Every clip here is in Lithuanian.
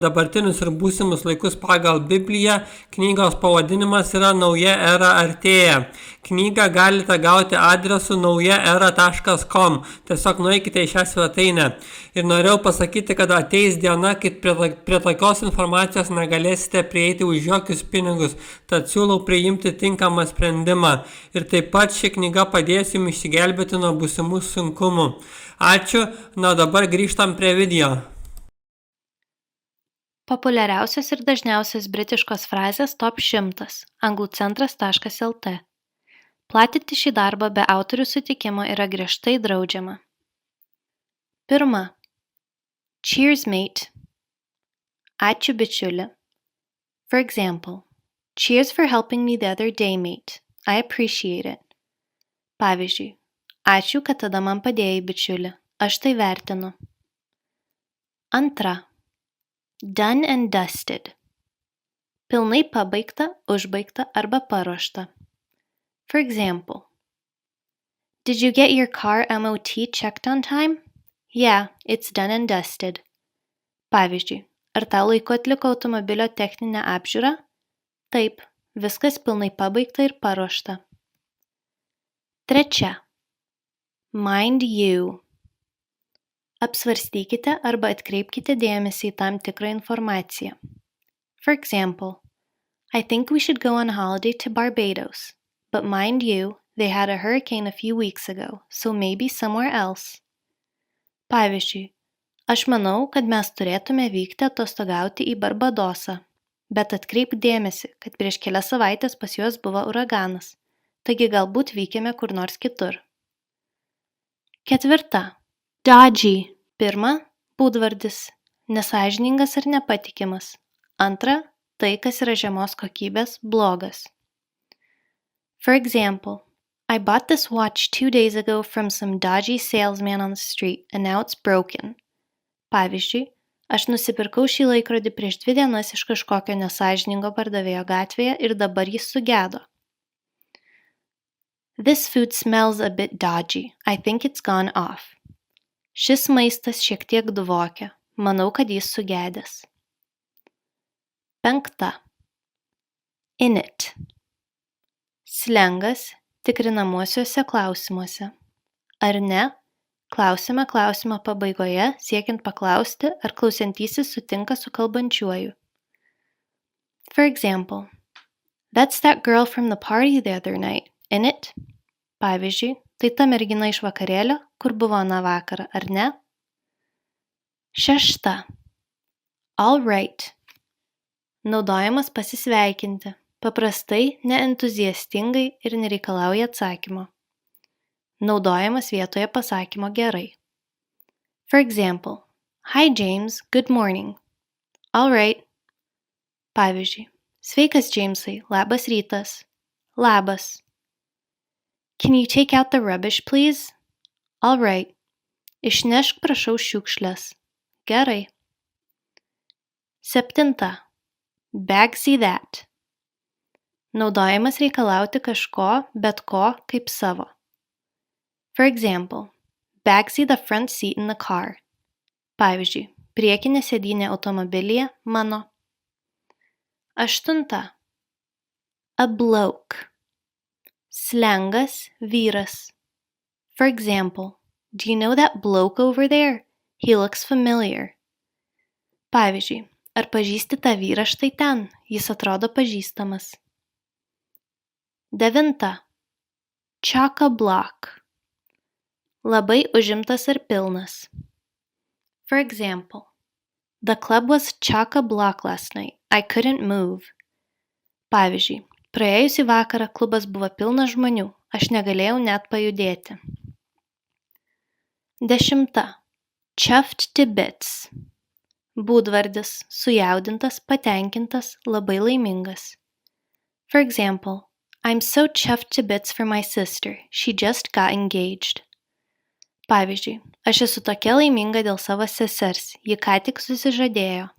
dabartinius ir būsimus laikus pagal Bibliją. Knygos pavadinimas yra Nauja era artėja. Knygą galite gauti adresu naujaera.com. Tiesiog nueikite į šią svetainę. Ir norėjau pasakyti, kad ateis diena, kai prie tokios informacijos negalėsite prieiti už jokius pinigus. Tad siūlau priimti tinkamą sprendimą. Ir taip pat ši knyga padės jums išsigelbėti nuo būsimų sunkumų. Ačiū. Na, dabar grįžtam prie video. Populiariausios ir dažniausios britiškos frazės top 100 anglucentras.lt. Platinti šį darbą be autorių sutikimo yra griežtai draudžiama. 1. Cheers, mate. Ačiū, bičiuli. For example, cheers for helping me the other day, mate. I appreciate it. Pavyzdžiui, ačiū, kad tada man padėjai, bičiuli. Aš tai vertinu. 2. Done and dusted. Pilnai pabaigta, užbaigta arba paruošta. For example, did you get your car MOT checked on time? Yeah, it's done and dusted. Pavyzdžiui, ar tau laiku atliko automobilio techninę apžiūrą? Taip, viskas pilnai pabaigta ir paruošta. 3. Mind you. Apsvarstykite arba atkreipkite dėmesį į tam tikrą informaciją. For example, I think we should go on holiday to Barbados, but mind you, they had a hurricane a few weeks ago, so maybe somewhere else. Pavyzdžiui, aš manau, kad mes turėtume vykti atostogauti į Barbadosą, bet atkreip dėmesį, kad prieš kelias savaitės pas juos buvo uraganas, taigi galbūt vykėme kur nors kitur. 4. Dodgy. 1. Būdvardis. Nesąžiningas ar nepatikimas. 2. Tai, kas yra žemos kokybės, blogas. For example, I bought this watch 2 days ago from some dodgy salesman on the street and now it's broken. Pavyzdžiui, aš nusipirkau šį laikrodį prieš 2 dienas iš kažkokio nesąžiningo pardavėjo gatvėje ir dabar jis sugedo. This food smells a bit dodgy. I think it's gone off. Šis maistas šiek tiek dvokia. Manau, kad jis sugedęs. 5. In it. Slengas tikrinamuosiuose klausimuose. Ar ne? Klausime klausimo pabaigoje, siekiant paklausti, ar klausiantysis sutinka su kalbančiuoju. For example, that's that girl from the party the other night, in it? Pavyzdžiui, tai ta mergina iš vakarėlio, kur buvo aną vakarą, ar ne? 6. All right. Naudojamas pasisveikinti, paprastai, neentuziastingai ir nereikalauja atsakymo. Naudojamas vietoje pasakymo gerai. For example, Hi James, good morning. All right. Pavyzdžiui, sveikas Jamesai, labas rytas. Labas. Can you take out the rubbish, please? All right. Išnešk prašau šiukšles. Gerai. 7. Bagsy that. Naudojamas reikalauti kažko, bet ko, kaip savo. For example, bagsy the front seat in the car. Pavyzdžiui, priekinė sėdynė automobilyje mano. 8. A bloke. Slengas, vyras. For example, do you know that bloke over there? He looks familiar. Pavyzdžiui, ar pažįsti tą vyrą štai ten? Jis atrodo pažįstamas. 9. Chock-a-block. Labai užimtas ar pilnas. For example, the club was chock-a-block last night. I couldn't move. Pavyzdžiui, praėjusį vakarą klubas buvo pilnas žmonių. Aš negalėjau net pajudėti. 10. Chuffed to bits. Būdvardis, sujaudintas, patenkintas, labai laimingas. For example, I'm so chuffed to bits for my sister. She just got engaged. Pavyzdžiui, aš esu tokia laiminga dėl savo sesers. Ji ką tik susižadėjo.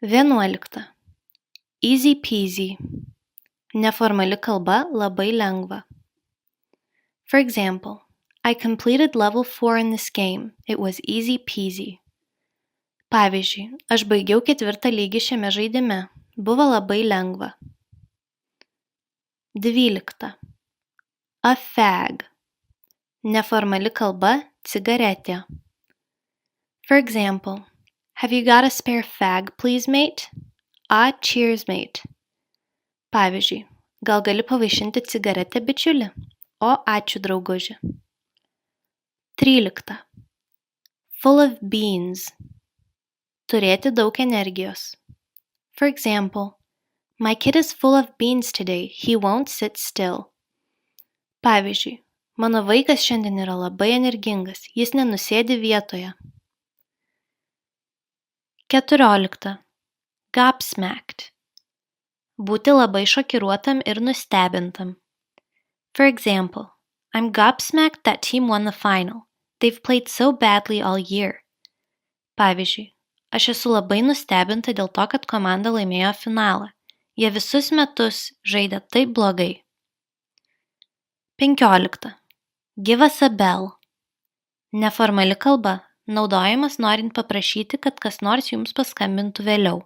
11. Easy peasy. Neformali kalba, labai lengva. For example, I completed level 4 in this game. It was easy peasy. Pavyzdžiui, aš baigiau 4 lygį šiame žaidime. Buvo labai lengva. 12. A fag. Neformali kalba – cigaretė. For example, have you got a spare fag, please, mate? Cheers, mate. Pavyzdžiui, gal gali pavaišinti cigaretę, bičiuli? Ačiū, drauguži. 13. Full of beans. Turėti daug energijos. For example, my kid is full of beans today, he won't sit still. Pavyzdžiui, mano vaikas šiandien yra labai energingas, jis nenusėdi vietoje. 14. Gobsmacked. Būti labai šokiruotam ir nustebintam. For example, I'm gobsmacked that team won the final. They've played so badly all year. Pavyzdžiui, aš esu labai nustebinta dėl to, kad komanda laimėjo finalą. Jie visus metus žaidė taip blogai. 15. Give us a bell. Neformali kalba, naudojamas norint paprašyti, kad kas nors jums paskambintų vėliau.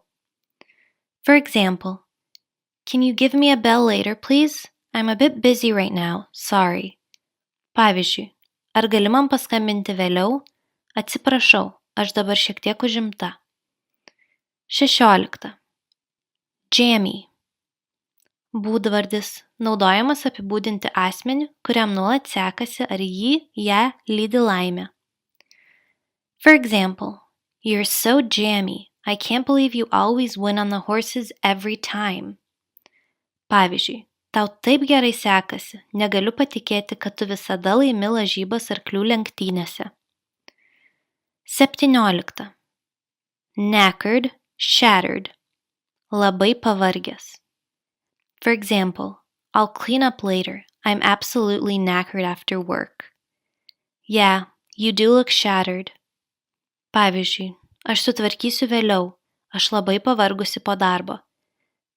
For example, can you give me a bell later, please? I'm a bit busy right now, sorry. Pavyzdžiui, ar gali man paskambinti vėliau? Atsiprašau, aš dabar šiek tiek užimta. 16. Jammy. Būdvardis, naudojamas apibūdinti asmenį, kuriam nuolat sekasi ar ją lydi laimė. For example, you're so jammy. I can't believe you always win on the horses every time. Pavyzdžiui, tau taip gerai sekasi, negaliu patikėti, kad tu visada laimi lažybas arklių lenktynėse. 17. Knackered, shattered. Labai pavargęs. For example, I'll clean up later. I'm absolutely knackered after work. Yeah, you do look shattered. Pavyzdžiui, aš sutvarkysiu vėliau. Aš labai pavargusi po darbo.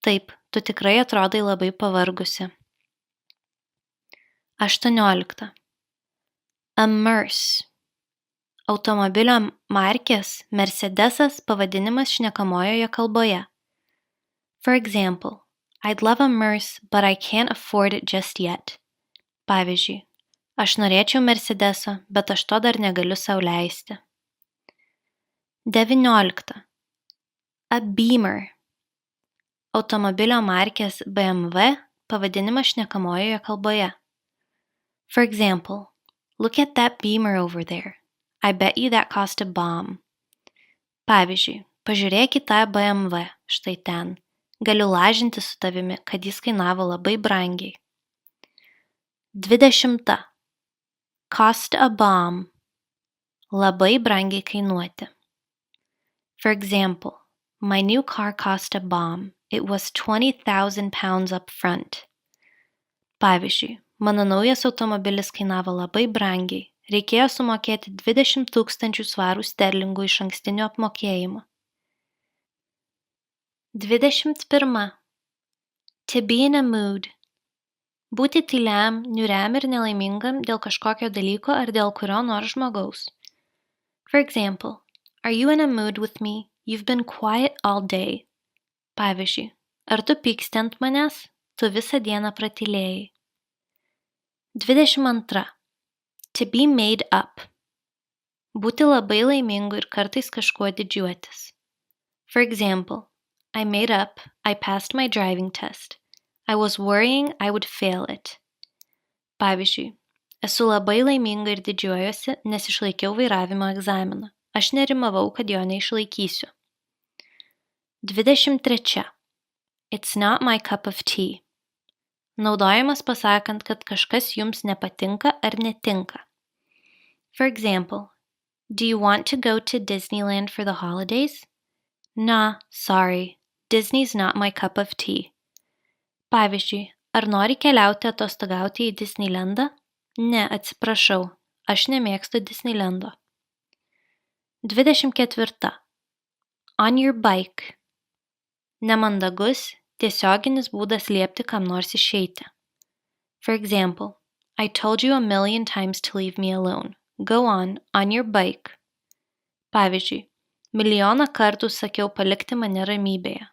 Taip, tu tikrai atrodai labai pavargusi. 18. Immerse. Automobilio markės Mercedesas pavadinimas šnekamojoje kalboje. For example, I'd love a Merce, but I can't afford it just yet. Pavyzdžiui, aš norėčiau Mercedeso, bet aš to dar negaliu sau leisti. 19. A Beamer. Automobilio markės BMW pavadinimas šnekamojoje kalboje. For example, look at that Beamer over there. I bet you that cost a bomb. Pavyzdžiui, pažiūrėk į tą BMW, štai ten. Galiu lažinti su tavimi, kad jis kainavo labai brangiai. 20. Cost a bomb. Labai brangiai kainuoti. For example, my new car cost a bomb. It was 20,000 pounds up front. Pavyzdžiui, mano naujas automobilis kainavo labai brangiai. Reikėjo sumokėti 20 000 svarų sterlingų iš ankstinio apmokėjimo. 21. To be in a mood. Būti tyliam, niūriam ir nelaimingam dėl kažkokio dalyko ar dėl kurio nors žmogaus. For example, are you in a mood with me? You've been quiet all day. Pavyzdžiui, ar tu pyksti ant manęs? Tu visą dieną pratylėjai. 22. To be made up. Būti labai laimingu ir kartais kažkuo didžiuotis. For example, I made up, I passed my driving test. I was worrying I would fail it. Pavyzdžiui, esu labai laiminga ir didžiuojuosi, nes išlaikiau vairavimo egzaminą. Aš nerimavau, kad jo neišlaikysiu. 23. It's not my cup of tea. Naudojamas pasakant, kad kažkas jums nepatinka ar netinka. For example, do you want to go to Disneyland for the holidays? Nah, sorry. Disney's not my cup of tea. Pavyzdžiui, ar nori keliauti atostogauti į Disneylandą? Ne, atsiprašau, aš nemėgstu Disneylando. 24. On your bike. Nemandagus, tiesioginis būdas liepti kam nors išeiti. For example, I told you a million times to leave me alone. Go on your bike. Pavyzdžiui, Milijoną kartų sakiau palikti mane ramybėje.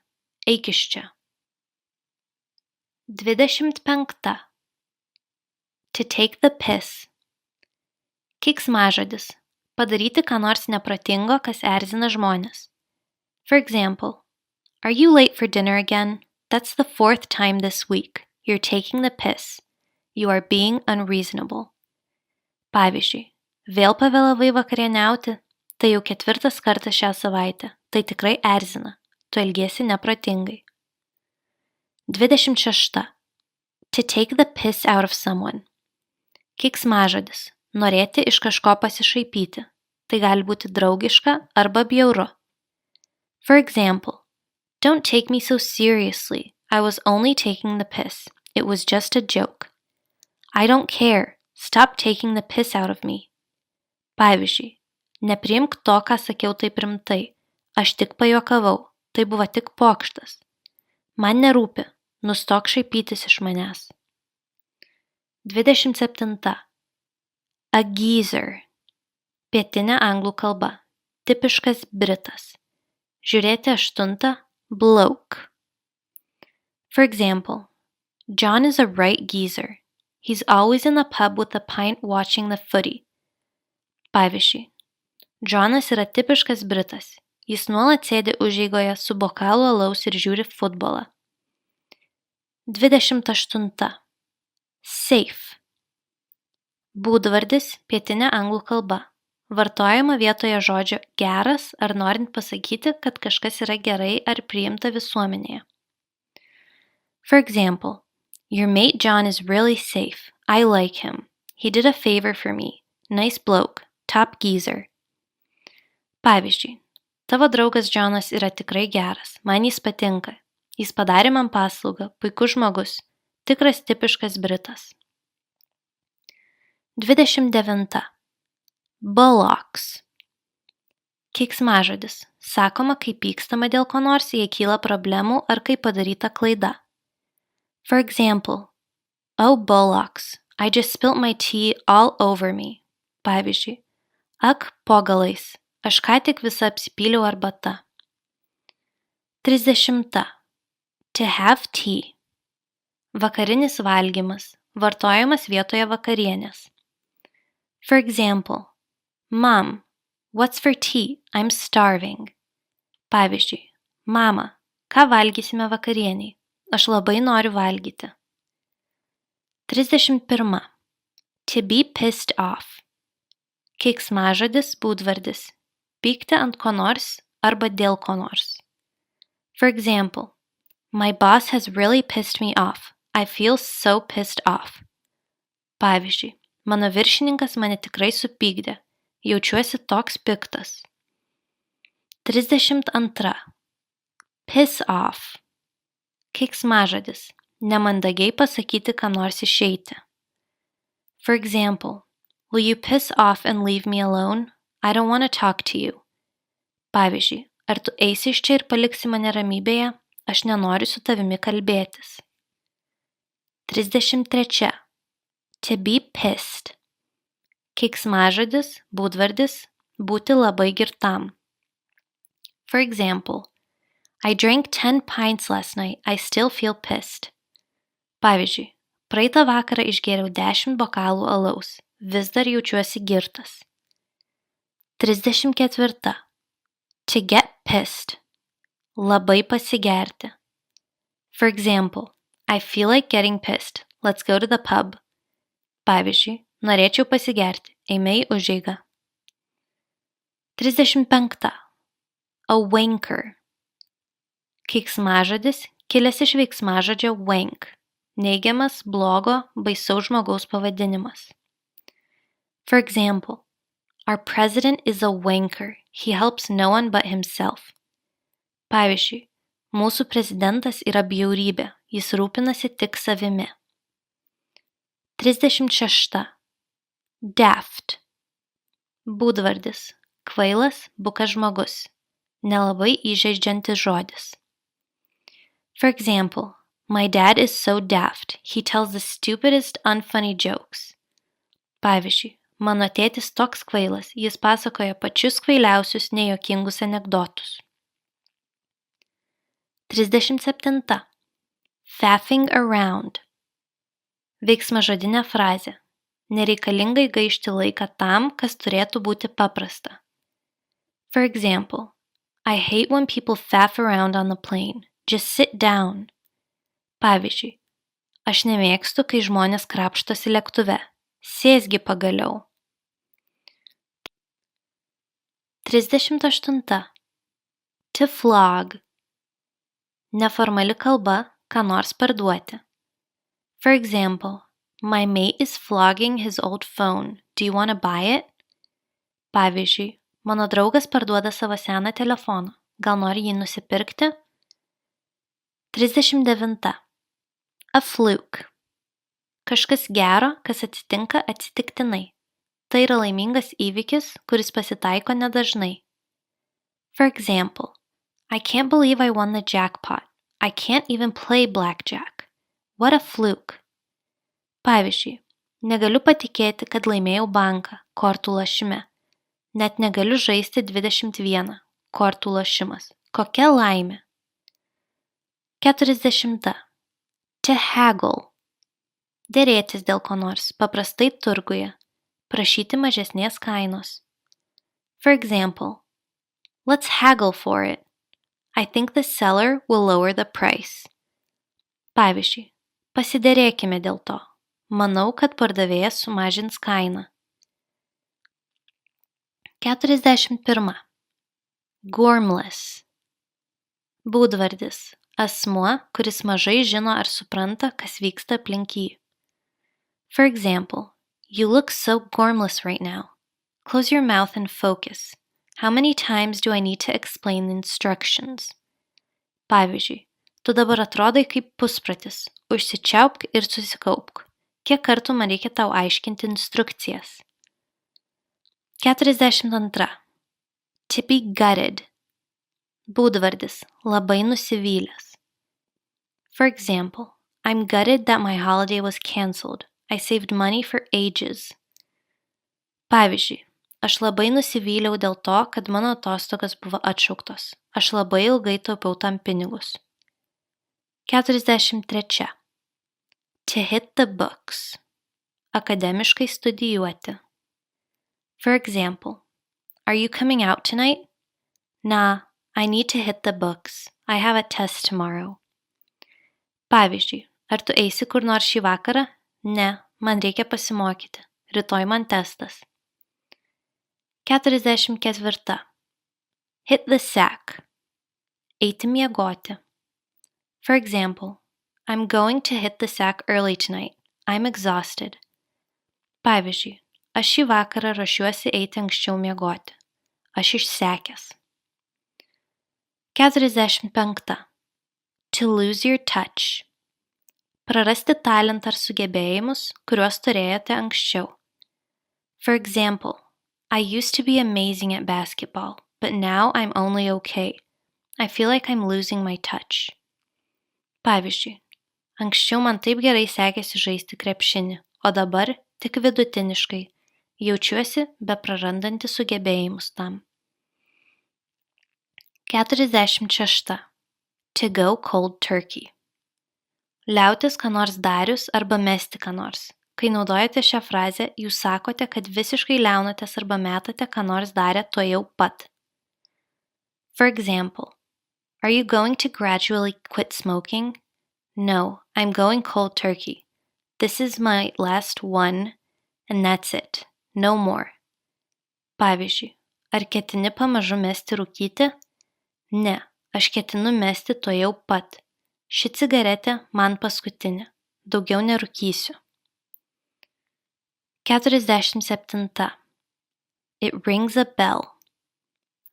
Eik iš čia. 25. To take the piss. Keiksmažodis. Padaryti ką nors neprotingo, kas erzina žmones. For example, are you late for dinner again? That's the 4th time this week. You're taking the piss. You are being unreasonable. Pavyzdžiui, vėl pavėlavai vakarieniauti? Tai jau 4. kartas šią savaitę. Tai tikrai erzina. Tu elgiesi neprotingai. 26. To take the piss out of someone. Keiksmažodis. Norėti iš kažko pasišaipyti. Tai gali būti draugiška arba bjauru. For example, don't take me so seriously. I was only taking the piss. It was just a joke. I don't care. Stop taking the piss out of me. Pavyzdžiui, nepriimk to, ką sakiau taip rimtai. Aš tik pajuokavau. Tai buvo tik pokštas. Man nerūpi. Nustok šaipytis iš manęs. 27. A geezer. Pietinė anglų kalba. Tipiškas britas. Žiūrėti 8. Bloke. For example, John is a right geezer. He's always in the pub with a pint watching the footy. Pavyzdžiui, Johnas yra tipiškas britas. Jis nuolat sėdi užeigoje su bokalu alaus ir žiūri futbolą. 28. Safe. Būdvardis pietinė anglų kalba. Vartojama vietoje žodžio geras ar norint pasakyti, kad kažkas yra gerai ar priimta visuomenėje. For example, your mate John is really safe. I like him. He did a favor for me. Nice bloke. Top geezer. Pavyzdžiui, tavo draugas Johnas yra tikrai geras. Man jis patinka. Jis padarė man paslaugą. Puikus žmogus. Tikras tipiškas britas. 29. Bullocks. Keiksmažodis. Sakoma, kai pykstama dėl ko nors, jei kyla problemų ar kai padaryta klaida. For example, oh bullocks, I just spilt my tea all over me. Pavyzdžiui, ak, po galais, aš ką tik visą apsipyliau arbata. 30. To have tea. Vakarinis valgymas, vartojamas vietoje vakarienės. For example, Mom, what's for tea? I'm starving. Pavyzdžiui, mama, ką valgysime vakarieniai? Aš labai noriu valgyti. 31. To be pissed off. Keiksmažodis, būdvardis. Pykti ant ko nors arba dėl ko nors. For example, my boss has really pissed me off. I feel so pissed off. Pavyzdžiui, mano viršininkas mane tikrai supykdė. Jaučiuosi toks piktas. 32. Piss off. Keiksmažodis. Nemandagiai pasakyti, kam nors išeiti. For example, will you piss off and leave me alone? I don't want to talk to you. Pavyzdžiui, ar tu eisi iš čia ir paliksi mane ramybėje? Aš nenoriu su tavimi kalbėtis. 33. To be pissed. Keiksmažodis, būdvardis, būti labai girtam. For example, I drank 10 pints last night. I still feel pissed. Pavyzdžiui, praeitą vakarą išgėriau 10 bokalų alaus. Vis dar jaučiuosi girtas. 34. To get pissed. Labai pasigerti. For example, I feel like getting pissed. Let's go to the pub. Pavyzdžiui, norėčiau pasigerti. Eime į užeigą. 35. A wanker. Keiksmažodis, kilęs iš veiksmažodžio wank. Neigiamas, blogo, baisaus žmogaus pavadinimas. For example, our president is a wanker. He helps no one but himself. Pavyzdžiui, mūsų prezidentas yra bjaurybė. Jis rūpinasi tik savimi. 36. Daft. Būdvardis. Kvailas, bukas žmogus. Nelabai įžeidžiantis žodis. For example, my dad is so daft. He tells the stupidest, unfunny jokes. Pavyzdžiui, Mano tėtis toks kvailas, jis pasakoja pačius kvailiausius nejuokingus anekdotus. 37. Faffing around. Veiksmažodinė frazė. Nereikalingai gaišti laiką tam, kas turėtų būti paprasta. For example, I hate when people faff around on the plane. Just sit down. Pavyzdžiui, aš nemėgstu, kai žmonės krapštosi lėktuve. Sėsgi pagaliau. 38. To flog. Neformali kalba, ką nors parduoti. For example, my mate is flogging his old phone. Do you want to buy it? Pavyzdžiui, mano draugas parduoda savo seną telefoną. Gal nori jį nusipirkti? 39. A fluke. Kažkas gero, kas atsitinka atsitiktinai. Tai yra laimingas įvykis, kuris pasitaiko nedažnai. For example, I can't believe I won the jackpot. I can't even play blackjack. What a fluke. Pavyzdžiui, negaliu patikėti, kad laimėjau banką, kortų lošime. Net negaliu žaisti 21, kortų lošimas. Kokia laimė. 40. To haggle. Dėrėtis dėl ko nors, paprastai turguje. Prašyti mažesnės kainos. For example, let's haggle for it. I think the seller will lower the price. Pavyzdžiui, pasidėrėkime dėl to. Manau, kad pardavėjas sumažins kainą. 41. Gormless. Būdvardis. Asmuo, kuris mažai žino ar supranta, kas vyksta aplink jį. For example, you look so gormless right now. Close your mouth and focus. How many times do I need to explain the instructions? Pavyzdžiui, tu dabar atrodai kaip puspratis. Užsičiaupk ir susikaupk. Kiek kartų man reikia tau aiškinti instrukcijas? 42. To be gutted. Būdvardis. Labai nusivylęs. For example, I'm gutted that my holiday was cancelled. I saved money for ages. Pavyzdžiui, aš labai nusivyliau dėl to, kad mano atostogas buvo atšauktos. Aš labai ilgai taupiau tam pinigus. 43. To hit the books. Akademiškai studijuoti. For example, are you coming out tonight? Nah, I need to hit the books. I have a test tomorrow. Pavyzdžiui, ar tu eisi kur nors šį vakarą? Ne, man reikia pasimokyti. Rytoj man testas. 44. Hit the sack. Eiti miegoti. For example, I'm going to hit the sack early tonight. I'm exhausted. Pavyzdžiui, aš šį vakarą ruošiuosi eiti anksčiau miegoti. Aš išsekęs. 45. To lose your touch. Prarasti talentą ar sugebėjimus, kuriuos turėjote anksčiau. For example, I used to be amazing at basketball, but now I'm only okay. I feel like I'm losing my touch. Pavyzdžiui, anksčiau man taip gerai sekėsi žaisti krepšinį, o dabar tik vidutiniškai. Jaučiuosi beprarandanti sugebėjimus tam. 46. To go cold turkey. Liautis ką nors darius arba mesti ką nors. Kai naudojate šią frazę, jūs sakote, kad visiškai liaunatės arba metate ką nors darę tuojau pat. For example, are you going to gradually quit smoking? No, I'm going cold turkey. This is my last one, and that's it. No more. Pavyzdžiui, ar ketini pamažu mesti rūkyti? Ne, aš ketinu mesti tuojau pat. Ši cigaretė man paskutinė. Daugiau nerūkysiu. 47. It rings a bell.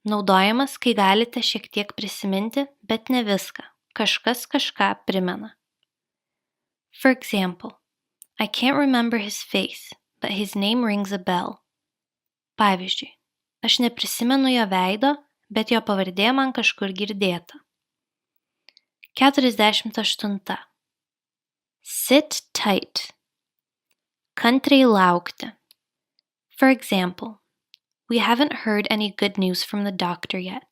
Naudojamas, kai galite šiek tiek prisiminti, bet ne viską. Kažkas kažką primena. For example, I can't remember his face, but his name rings a bell. Pavyzdžiui, aš neprisimenu jo veido, bet jo pavardė man kažkur girdėta. 48. Sit tight. Kantriai laukti. For example, we haven't heard any good news from the doctor yet.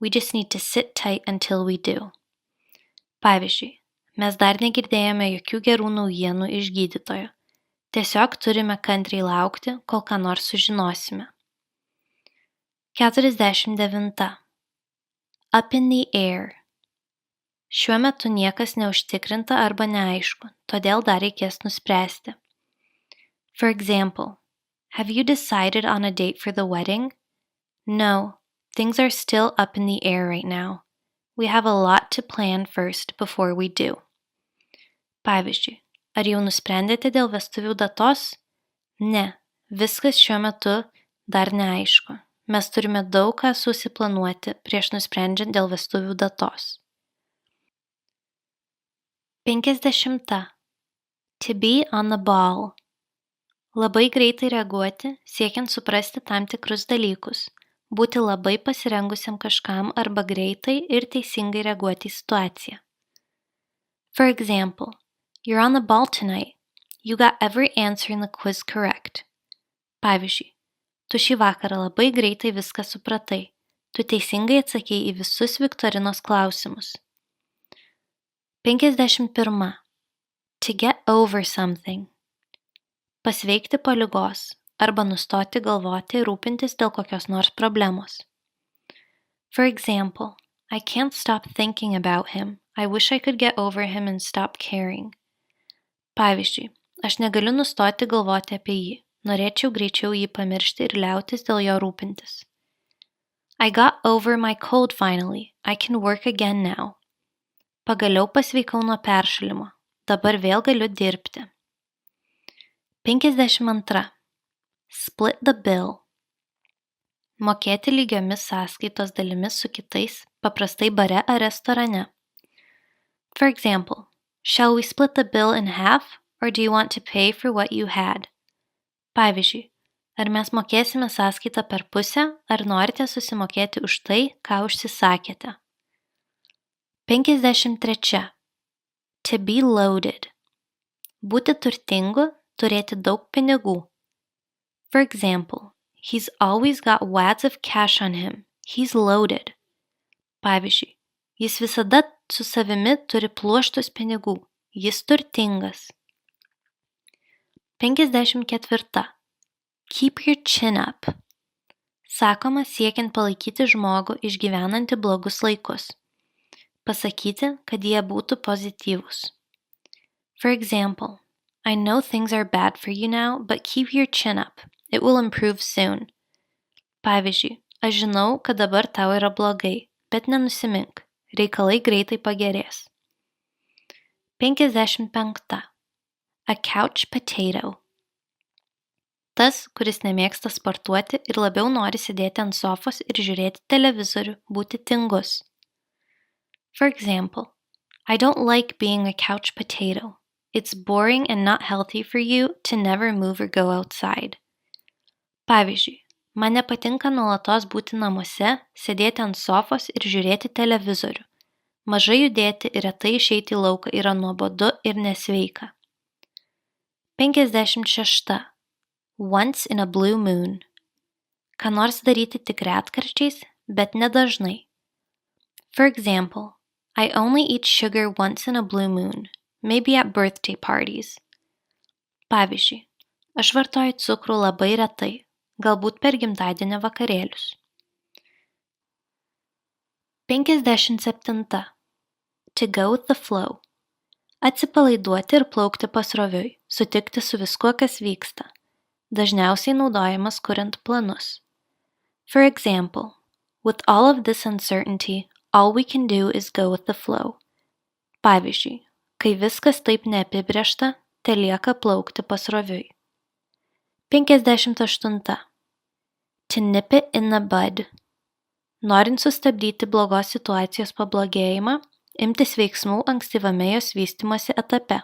We just need to sit tight until we do. Pavyzdžiui, mes dar negirdėjome jokių gerų naujienų iš gydytojo. Tiesiog turime kantriai laukti, kol ką nors sužinosime. 49. Up in the air. Šiuo metu niekas neužtikrinta arba neaišku, todėl dar reikės nuspręsti. For example, have you decided on a date for the wedding? No, things are still up in the air right now. We have a lot to plan first before we do. Pavyzdžiui, ar jau nusprendėte dėl vestuvių datos? Ne, viskas šiuo metu dar neaišku. Mes turime daug ką susiplanuoti prieš nusprendžiant dėl vestuvių datos. 50. To be on the ball. Labai greitai reaguoti, siekiant suprasti tam tikrus dalykus. Būti labai pasirengusiam kažkam arba greitai ir teisingai reaguoti į situaciją. For example, you're on the ball tonight. You got every answer in the quiz correct. Pavyzdžiui, tu šį vakarą labai greitai viską supratai. Tu teisingai atsakei į visus viktorinos klausimus. 51. To get over something. Pasveikti po ligos arba nustoti galvoti ir rūpintis dėl kokios nors problemos. For example, I can't stop thinking about him. I wish I could get over him and stop caring. Pavyzdžiui, aš negaliu nustoti galvoti apie jį. Norėčiau greičiau jį pamiršti ir liautis dėl jo rūpintis. I got over my cold finally. I can work again now. Pagaliau pasveikau nuo peršalimo. Dabar vėl galiu dirbti. 52. Split the bill. Mokėti lygiomis sąskaitos dalimis su kitais, paprastai bare ar restorane. For example, shall we split the bill in half, or do you want to pay for what you had? Pavyzdžiui, ar mes mokėsime sąskaitą per pusę, ar norite susimokėti už tai, ką užsisakėte? 53. To be loaded. Būti turtingu, turėti daug pinigų. For example, he's always got wads of cash on him. He's loaded. Pavyzdžiui, jis visada su savimi turi pluoštus pinigų. Jis turtingas. 54. Keep your chin up. Sakoma siekiant palaikyti žmogų išgyvenantį blogus laikus. Pasakyti, kad jie būtų pozityvūs. For example, I know things are bad for you now, but keep your chin up. It will improve soon. Pavyzdžiui, aš žinau, kad dabar tau yra blogai, bet nenusimink. Reikalai greitai pagerės. 55. A couch potato. Tas, kuris nemėgsta sportuoti ir labiau nori sėdėti ant sofos ir žiūrėti televizorių, būti tingus. For example, I don't like being a couch potato. It's boring and not healthy for you to never move or go outside. Pavyzdžiui, man nepatinka nuolatos būti namuose, sėdėti ant sofos ir žiūrėti televizorių. Mažai judėti ir retai išeiti į lauką yra nuobodu ir nesveika. 56. Once in a blue moon. Ką nors daryti tik retkarčiais, bet nedažnai. For example, I only eat sugar once in a blue moon, maybe at birthday parties. Pavyzdžiui, aš vartoju cukrų labai retai, galbūt per gimtadienio vakarėlius. 57. To go with the flow. Atsipalaiduoti ir plaukti pasroviui, sutikti su viskuo, kas vyksta. Dažniausiai naudojamas kuriant planus. For example, with all of this uncertainty, all we can do is go with the flow. Pavyzdžiui, kai viskas taip neapibrėžta, telieka plaukti pasroviui. 58. To nip it in the bud. Norint sustabdyti blogos situacijos pablogėjimą, imtis veiksmų ankstyvame jos vystymosi etape.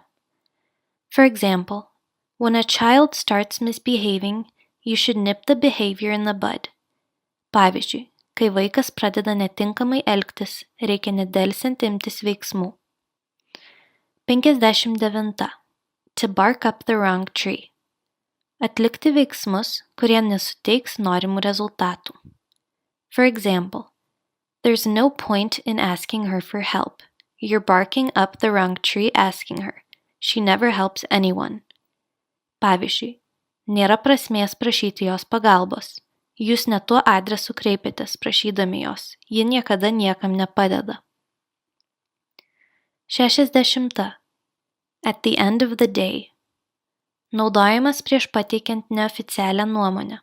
For example, when a child starts misbehaving, you should nip the behavior in the bud. Pavyzdžiui, kai vaikas pradeda netinkamai elgtis, reikia nedelsiant imtis veiksmų. 59. To bark up the wrong tree. Atlikti veiksmus, kurie nesuteiks norimų rezultatų. For example, there's no point in asking her for help. You're barking up the wrong tree asking her. She never helps anyone. Pavyzdžiui, nėra prasmės prašyti jos pagalbos. Jūs ne tuo adresu kreipiatės prašydami jos. Ji niekada niekam nepadeda. 60. At the end of the day. Naudojamas prieš pateikiant neoficialią nuomonę.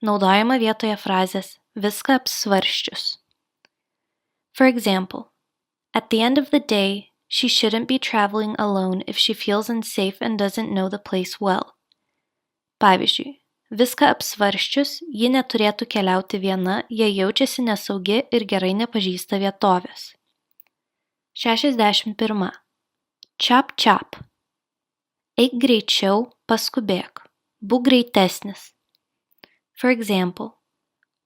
Naudojama vietoje frazės viską apsvarsčius. For example, at the end of the day, she shouldn't be traveling alone if she feels unsafe and doesn't know the place well. Pavyzdžiui, viską apsvarsčius, ji neturėtų keliauti viena, jei jaučiasi nesaugi ir gerai nepažįsta vietovės. 61. Chop chop. Eik greičiau, paskubėk. Būk greitesnis. For example,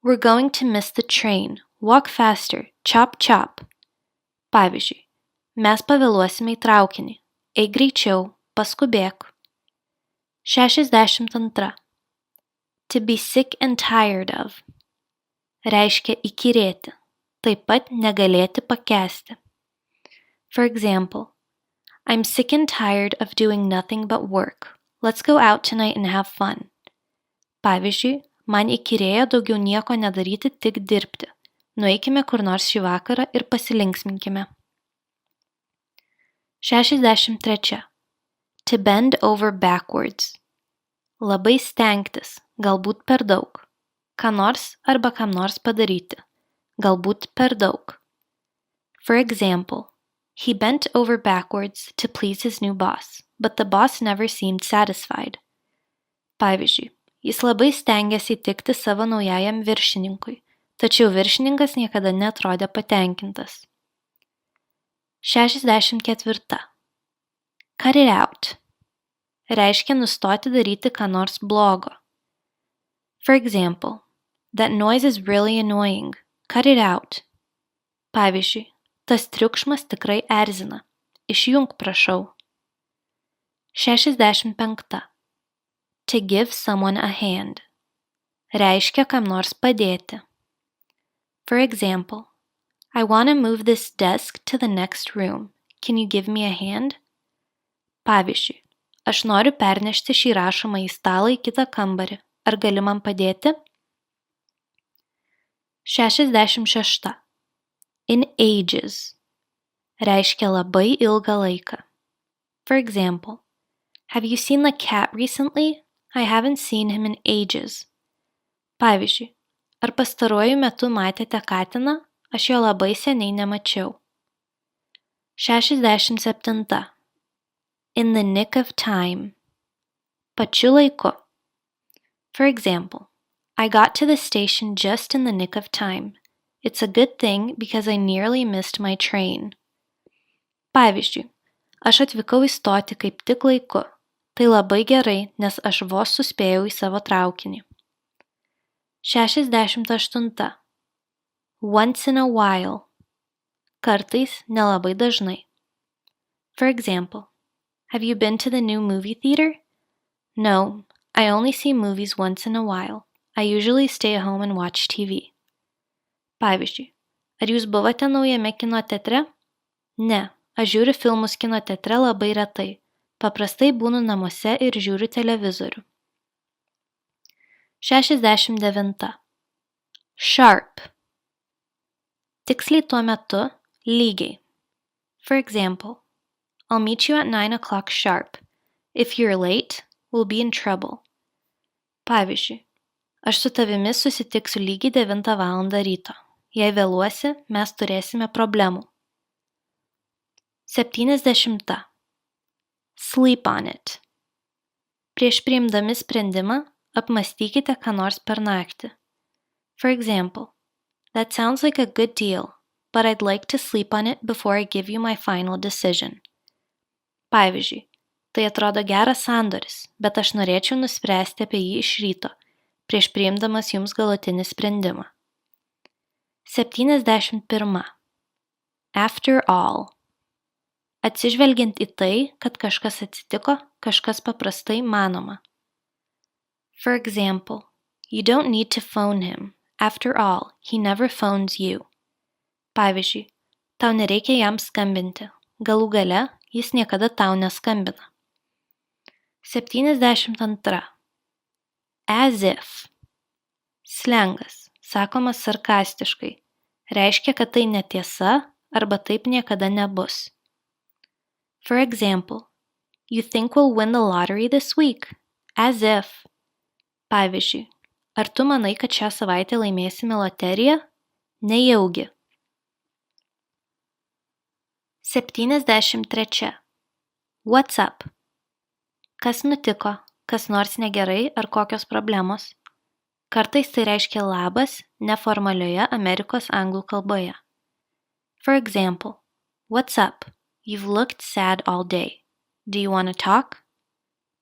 we're going to miss the train. Walk faster. Chop chop. Pavyzdžiui, mes pavėluosime į traukinį. Eik greičiau, paskubėk. 62. To be sick and tired of. Reiškia įkyrėti, taip pat negalėti pakęsti. For example, I'm sick and tired of doing nothing but work. Let's go out tonight and have fun. Pavyzdžiui, man įkyrėjo daugiau nieko nedaryti, tik dirbti. Nueikime kur nors šį vakarą ir pasilinksminkime. 63. To bend over backwards. Labai stengtis, galbūt per daug. Ką nors arba kam nors padaryti. Galbūt per daug. For example, he bent over backwards to please his new boss, but the boss never seemed satisfied. Pavyzdžiui, jis labai stengėsi įtikti savo naujajam viršininkui, tačiau viršininkas niekada neatrodė patenkintas. 64. Cut it out. Reiškia nustoti daryti ką nors blogo. For example, that noise is really annoying. Cut it out. Pavyzdžiui, tas triukšmas tikrai erzina. Išjunk, prašau. 65. To give someone a hand. Reiškia kam nors padėti. For example, I want to move this desk to the next room. Can you give me a hand? Pavyzdžiui, aš noriu pernešti šį rašomą į stalą į kitą kambarį. Ar gali man padėti? 66. In ages. Reiškia labai ilgą laiką. For example, have you seen the cat recently? I haven't seen him in ages. Pavyzdžiui, ar pastaruoju metu matėte katiną? Aš jo labai seniai nemačiau. 67. In the nick of time. Pačiu laiku. For example, I got to the station just in the nick of time. It's a good thing because I nearly missed my train. Pavyzdžiui, aš atvykau į stotį kaip tik laiku. Tai labai gerai, nes aš vos suspėjau į savo traukinį. 68. Once in a while. Kartais, nelabai dažnai. For example, have you been to the new movie theater? No, I only see movies once in a while. I usually stay home and watch TV. Pavyzdžiui, ar jūs buvote naujame kino teatre? Ne, aš žiūriu filmus kino teatre labai retai. Paprastai būnu namuose ir žiūriu televizorių. 69. Sharp. Tiksliai tuo metu, lygiai. For example, I'll meet you at 9 o'clock sharp. If you're late, we'll be in trouble. Pavyzdžiui, aš su tavimi susitiksiu lygiai 9 valandą ryto. Jei vėluosi, mes turėsime problemų. 70. Sleep on it. Prieš priimdami sprendimą, apmastykite ką nors per naktį. For example, that sounds like a good deal, but I'd like to sleep on it before I give you my final decision. Pavyzdžiui, tai atrodo geras sandoris, bet aš norėčiau nuspręsti apie jį iš ryto, prieš priimdamas jums galutinį sprendimą. 71. After all. Atsižvelgiant į tai, kad kažkas atsitiko, kažkas paprastai manoma. For example, you don't need to phone him. After all, he never phones you. Pavyzdžiui, tau nereikia jam skambinti. Galų gale, jis niekada tau neskambina. 72. As if. Slengas, sakomas sarkastiškai. Reiškia, kad tai netiesa arba taip niekada nebus. For example, you think we'll win the lottery this week? As if. Pavyzdžiui, ar tu manai, kad šią savaitę laimėsime loteriją? Nejaugi. 73. What's up? Kas nutiko, kas nors negerai ar kokios problemos? Kartais tai reiškia labas neformalioje Amerikos anglų kalboje. For example, what's up? You've looked sad all day. Do you want to talk?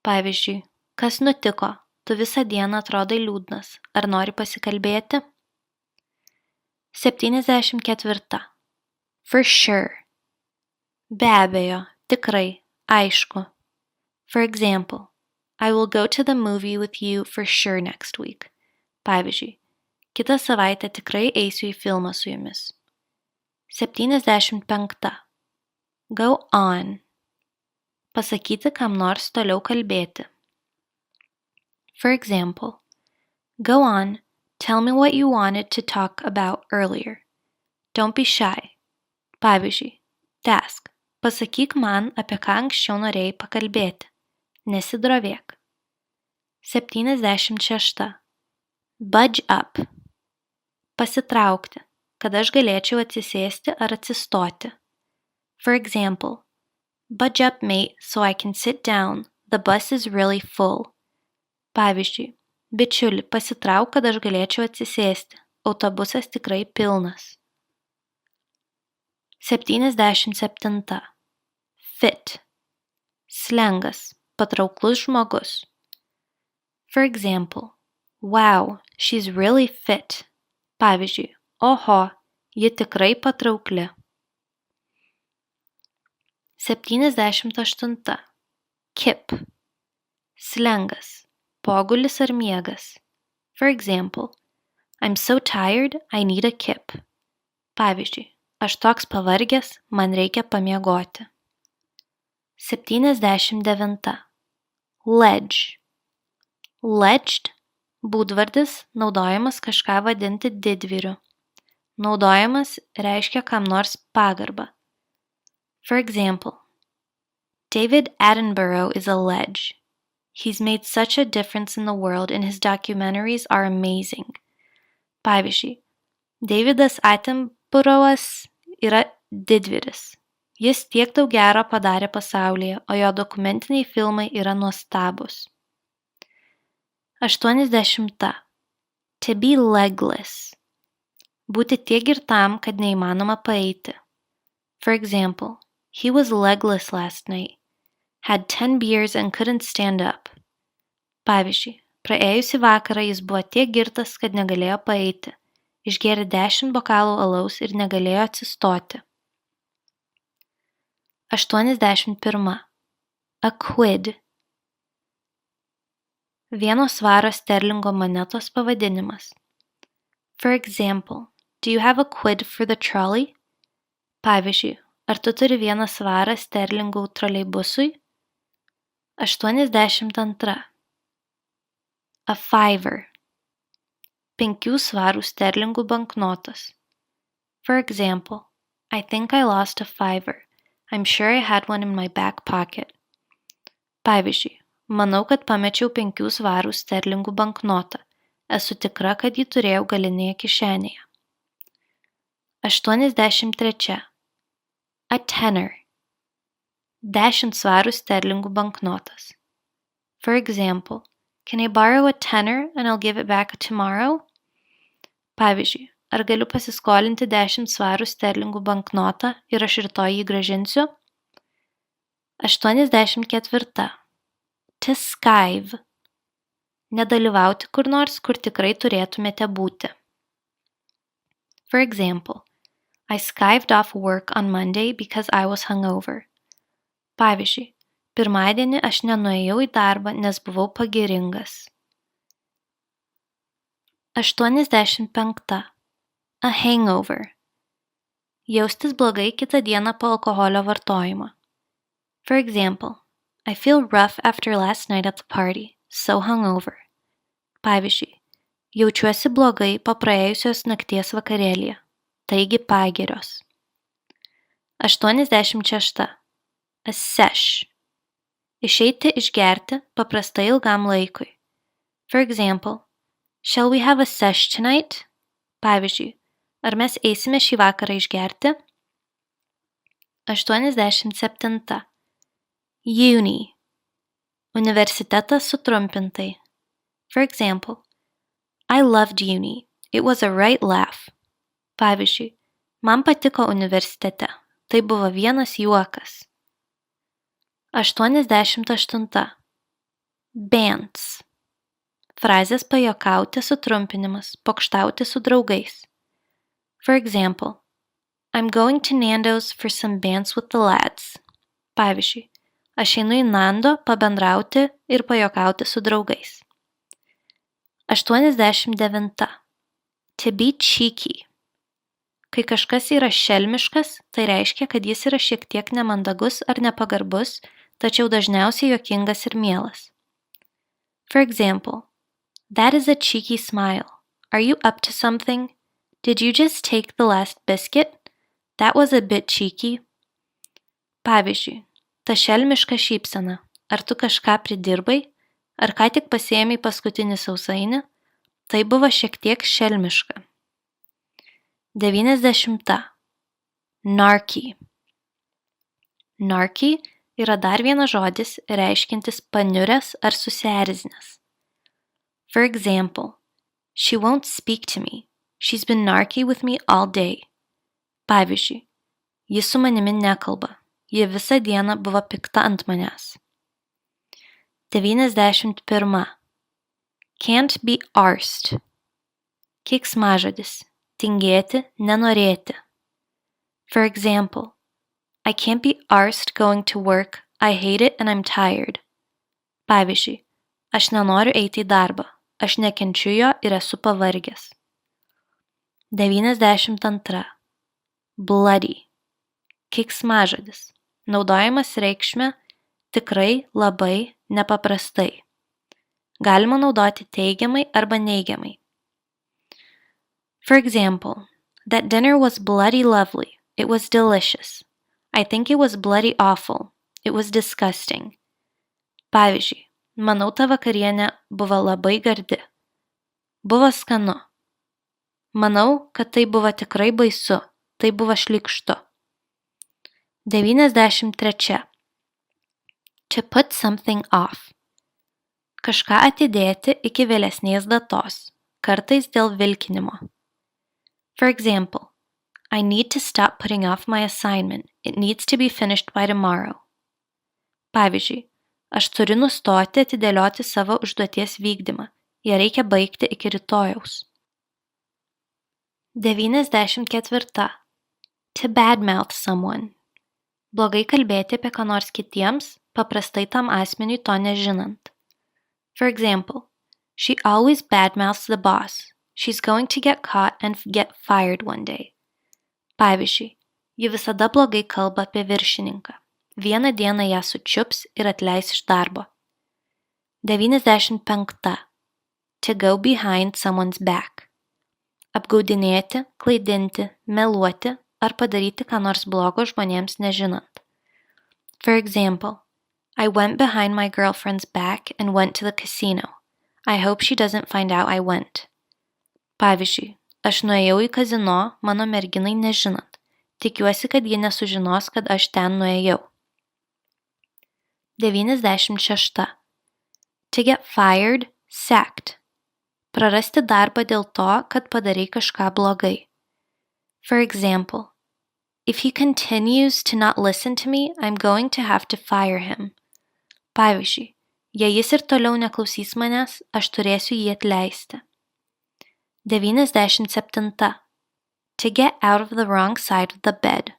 Pavyzdžiui, kas nutiko? Tu visą dieną atrodai liūdnas. Ar nori pasikalbėti? 74. For sure. Be abejo, tikrai, aišku. For example, I will go to the movie with you for sure next week. Pavyzdžiui, kitą savaitę tikrai eisiu į filmą su jumis. 75. Go on. Pasakyti kam nors toliau kalbėti. For example, go on, tell me what you wanted to talk about earlier. Don't be shy. Pavyzdžiui, tęsk. Pasakyk man, apie ką anksčiau norėjai pakalbėti. Nesidrovėk. 76. Budge up. Pasitraukti, kad aš galėčiau atsisėsti ar atsistoti. For example, budge up mate so I can sit down. The bus is really full. Pavyzdžiui, bičiuli, pasitrauk, kad aš galėčiau atsisėsti. Autobusas tikrai pilnas. 77. Fit. Slengas, patrauklus žmogus. For example, wow, she's really fit. Pavyzdžiui, oho, ji tikrai patraukli. 78. Kip. Slengas, pogulis ar miegas. For example, I'm so tired, I need a kip. Pavyzdžiui, aš toks pavargęs, man reikia pamiegoti. 79. Ledge. Ledged būdvardis naudojamas kažką vadinti didvyriu. Naudojamas reiškia kam nors pagarbą. For example, David Attenborough is a ledge. He's made such a difference in the world and his documentaries are amazing. Pavyzdžiui, Davidas Attenboroughas yra didvyris. Jis tiek daug gero padarė pasaulyje, o jo dokumentiniai filmai yra nuostabus. 80. To be legless. Būti tiek girtam, kad neįmanoma paeiti. For example, he was legless last night. Had 10 beers and couldn't stand up. Pavyzdžiui, praėjusį vakarą jis buvo tiek girtas, kad negalėjo paeiti. Išgėrė 10 bokalų alaus ir negalėjo atsistoti. 81. A quid. Vieno svaro sterlingo monetos pavadinimas. For example, do you have a quid for the trolley? Pavyzdžiui, ar tu turi vieną svarą sterlingų troleibusui? 82. A fiver. 5 svarų sterlingų banknotas. For example, I think I lost a fiver. I'm sure I had one in my back pocket. Pavyzdžiui, manau, kad pamečiau 5 svarų sterlingų banknotą. Esu tikra, kad jį turėjau galinėje kišenėje. 83. A tenner. 10 svarų sterlingų banknotas. For example, can I borrow a tenner and I'll give it back tomorrow? Pavyzdžiui, ar galiu pasiskolinti 10 svarų sterlingų banknotą ir aš rytoj jį grąžinsiu? 84. To skive. Nedalyvauti kur nors, kur tikrai turėtumėte būti. For example, I skived off work on Monday because I was hungover. Pavyzdžiui, pirmadienį aš nenuėjau į darbą, nes buvau pagiringas. 85. A hangover. Jaustis blogai kitą dieną po alkoholio vartojimo. For example, I feel rough after last night at the party, so hungover. Pavyzdžiui, jaučiuosi blogai po praėjusios nakties vakarėlyje, taigi pagirios. 86. A sesh. Išeiti išgerti paprastai ilgam laikui. For example, shall we have a sesh tonight? Pavyzdžiui, ar mes eisime šį vakarą išgerti? 87. Uni. Universitetas sutrumpintai. For example, I loved uni. It was a right laugh. Pavyzdžiui, man patiko universitete. Tai buvo vienas juokas. 88. Bands. Frazės pajuokauti sutrumpinimas, pokštauti su draugais. For example, I'm going to Nando's for some bands with the lads. Pavyzdžiui, aš einu į Nando pabendrauti ir pajuokauti su draugais. 89. To be cheeky. Kai kažkas yra šelmiškas, tai reiškia, kad jis yra šiek tiek nemandagus ar nepagarbus, tačiau dažniausiai juokingas ir mielas. For example, that is a cheeky smile. Are you up to something? Did you just take the last biscuit? That was a bit cheeky. Pavyzdžiui, ta šelmiška šypsena. Ar tu kažką pridirbai? Ar ką tik pasiėmei paskutinį sausainį? Tai buvo šiek tiek šelmiška. 90. Narky. Narky yra dar vienas žodis reiškiantis paniuręs ar susierzinęs. For example, she won't speak to me. She's been narky with me all day. Pavyzdžiui, ji su manimi nekalba. Ji visą dieną buvo pikta ant manęs. 91. Can't be arsed. Keiksmažodis. Tingėti, nenorėti. For example, I can't be arsed going to work. I hate it and I'm tired. Pavyzdžiui, aš nenoriu eiti į darbą. Aš nekenčiu jo ir esu pavargęs. 92. Bloody. Keiksmažodis. Naudojamas reikšme tikrai, labai, nepaprastai. Galima naudoti teigiamai arba neigiamai. For example, that dinner was bloody lovely. It was delicious. I think it was bloody awful. It was disgusting. Pavyzdžiui, manau, ta vakarienė buvo labai gardi. Buvo skanu. Manau, kad tai buvo tikrai baisu. Tai buvo šlykštu. 93. To put something off. Kažką atidėti iki vėlesnės datos, kartais dėl vilkinimo. For example, I need to stop putting off my assignment. It needs to be finished by tomorrow. Pavyzdžiui, aš turiu nustoti atidėlioti savo užduoties vykdymą. Ją reikia baigti iki rytojaus. 94. To badmouth someone. Blogai kalbėti apie ką nors kitiems, paprastai tam asmeniui to nežinant. For example, she always badmouths the boss. She's going to get caught and get fired one day. Pavyzdžiui, ji visada blogai kalba apie viršininką. Vieną dieną ją sučiups ir atleis iš darbo. 95. To go behind someone's back. Apgaudinėti, klaidinti, meluoti ar padaryti ką nors blogo žmonėms nežinant. For example, I went behind my girlfriend's back and went to the casino. I hope she doesn't find out I went. Pavyzdžiui, aš nuėjau į kazino mano merginai nežinant. Tikiuosi, kad ji nesužinos, kad aš ten nuėjau. 96. To get fired, sacked. Prarasti darbą dėl to, kad padarai kažką blogai. For example, if he continues to not listen to me, I'm going to have to fire him. Pavyzdžiui, jei jis ir toliau neklausys manęs, aš turėsiu jį atleisti. 97. To get out of the wrong side of the bed.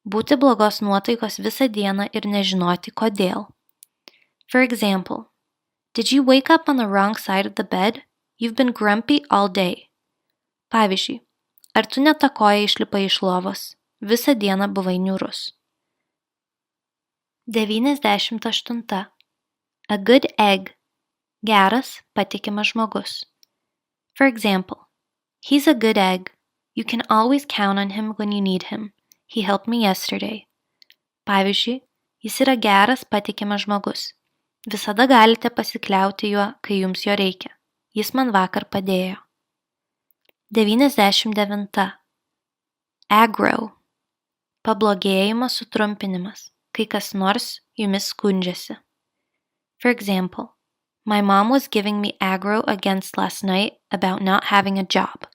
Būti blogos nuotaikos visą dieną ir nežinoti kodėl. For example, did you wake up on the wrong side of the bed? You've been grumpy all day. Pavyzdžiui, ar tu net tą koją išlipai iš lovos? Visą dieną buvai niūrus. 98. A good egg. Geras, patikimas žmogus. For example, he's a good egg. You can always count on him when you need him. He helped me yesterday. Pavyzdžiui, jis yra geras, patikimas žmogus. Visada galite pasikliauti juo, kai jums jo reikia. Jis man vakar padėjo. 99. Aggro. Pablogėjimo sutrumpinimas, kai kas nors jumis skundžiasi. For example, my mom was giving me aggro against last night about not having a job.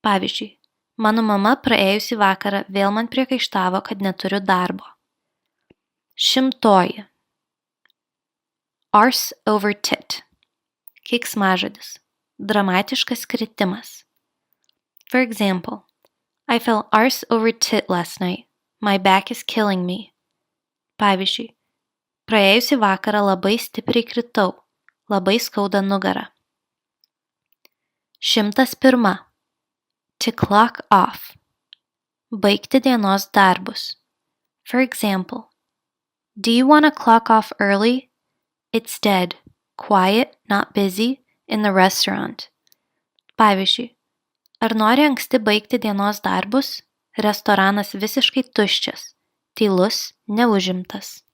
Pavyzdžiui, mano mama praėjusį vakarą vėl man priekaištavo, kad neturiu darbo. 100. Arse over tit. Keiksmažodis. Dramatiškas kritimas. For example, I fell arse over tit last night. My back is killing me. Pavyzdžiui, praėjusį vakarą labai stipriai kritau. Labai skauda nugarą. 101. To clock off. Baigti dienos darbus. For example, do you want to clock off early? It's dead, quiet, not busy, in the restaurant. Pavyzdžiui, ar nori anksti baigti dienos darbus? Restoranas visiškai tuščias, tylus, neužimtas.